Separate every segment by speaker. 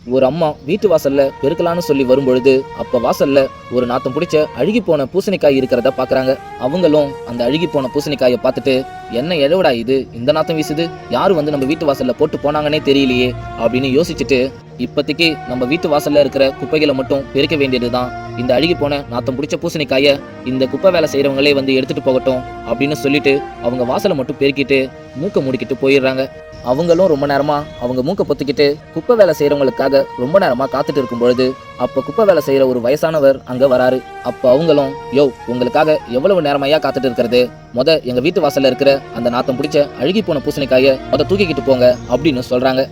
Speaker 1: ஒரு அம்மா வீட்டு வாசல்ல பெருக்கலான்னு சொல்லி வரும்பொழுது அப்ப வாசல்ல ஒரு நாத்தம் பிடிச்ச அழுகி போன பூசணிக்காய் இருக்கிறத பாக்குறாங்க. அவங்களும் அந்த அழுகி போன பூசணிக்காயை பார்த்துட்டு, என்ன எழவுடா இது, இந்த நாத்தம் வீசுது, யாரு வந்து நம்ம வீட்டு வாசல்ல போட்டு போனாங்கன்னே தெரியலையே அப்படின்னு யோசிச்சுட்டு, இப்போதைக்கு நம்ம வீட்டு வாசல்ல இருக்கிற குப்பைகளை மட்டும் பெருக்க வேண்டியதுதான், இந்த அழுகி போன நாத்தம் பிடிச்ச பூசணிக்காயை இந்த குப்பை வேலை செய்யறவங்களே வந்து எடுத்துட்டு போகட்டும் அப்படின்னு சொல்லிட்டு அவங்க வாசலை மட்டும் பெருக்கிட்டு மூக்க மூடிக்கிட்டு போயிடுறாங்க. அவங்களும் ரொம்ப நேரமா அவங்க மூக்க பொத்திக்கிட்டு குப்பை வேலை செய்யறவங்களுக்காக ரொம்ப நேரமா காத்துட்டு இருக்கும் பொழுது அப்ப குப்பை வேலை செய்யற ஒரு வயசானவர் அங்க வராரு. அப்ப அவங்களும், யோ, உங்களுக்காக எவ்வளவு நேரமையா காத்துட்டு இருக்கிறது, எங்க வீட்டு வாசல்ல இருக்கிற அந்த நாத்தம் பிடிச்ச அழுகி போன பூசணிக்காயை தூக்கிக்கிட்டு போங்க அப்படின்னு சொல்றாங்க.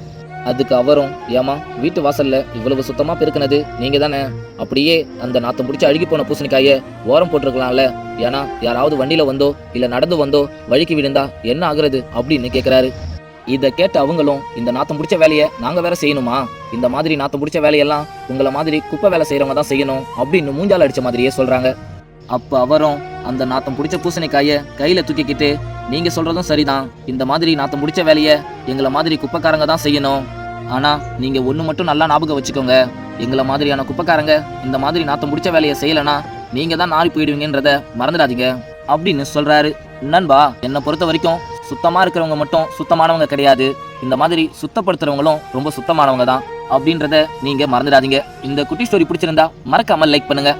Speaker 1: அதுக்கு அவரும், ஏமா, வீட்டு வாசல்ல இவ்வளவு சுத்தமா பெருக்கினது நீங்க தானே, அப்படியே அந்த நாத்தம் பிடிச்ச அழுகி போன பூசணிக்காயை ஓரம் போட்டிருக்கலாம்ல, ஏன்னா யாராவது வண்டியில வந்தோ இல்ல நடந்து வந்தோ வழுக்கி விழுந்தா என்ன ஆகுறது அப்படின்னு கேட்கிறாரு. இதை கேட்ட அவங்களும், இந்த நாத்தம் பிடிச்ச வேலையை நாங்க வேற செய்யணுமா, இந்த மாதிரி நாத்தம் பிடிச்ச வேலையெல்லாம் உங்களை மாதிரி குப்பை வேலை செய்யறவங்க தான் செய்யணும் அப்படின்னு மூஞ்சால அடிச்ச மாதிரியே சொல்றாங்க. அப்ப அவரும் அந்த நாத்தம் பிடிச்ச பூசணிக்காயை கையில தூக்கிக்கிட்டு, நீங்க சொல்றதும் சரிதான், இந்த மாதிரி நாத்தம் பிடிச்ச வேலையை எங்களை மாதிரி குப்பைக்காரங்க தான் செய்யணும், ஆனா நீங்க ஒண்ணு மட்டும் நல்லா ஞாபகம் வச்சுக்கோங்க, எங்களை மாதிரியான குப்பைக்காரங்க இந்த மாதிரி நாத்தம் பிடிச்ச வேலையை செய்யலைன்னா நீங்க தான் நாரி போயிடுவீங்கன்றத மறந்துடாதீங்க அப்படின்னு சொல்றாரு. நண்பா, என்னை பொறுத்த வரைக்கும் சுத்தமா இருக்கிறவங்க மட்டும் சுத்தமானவங்க கிடையாது, இந்த மாதிரி சுத்தப்படுத்துறவங்களும் ரொம்ப சுத்தமானவங்க தான் அப்படின்றத நீங்க மறந்துடாதீங்க. இந்த குட்டி ஸ்டோரி பிடிச்சிருந்தா மறக்காம லைக் பண்ணுங்க.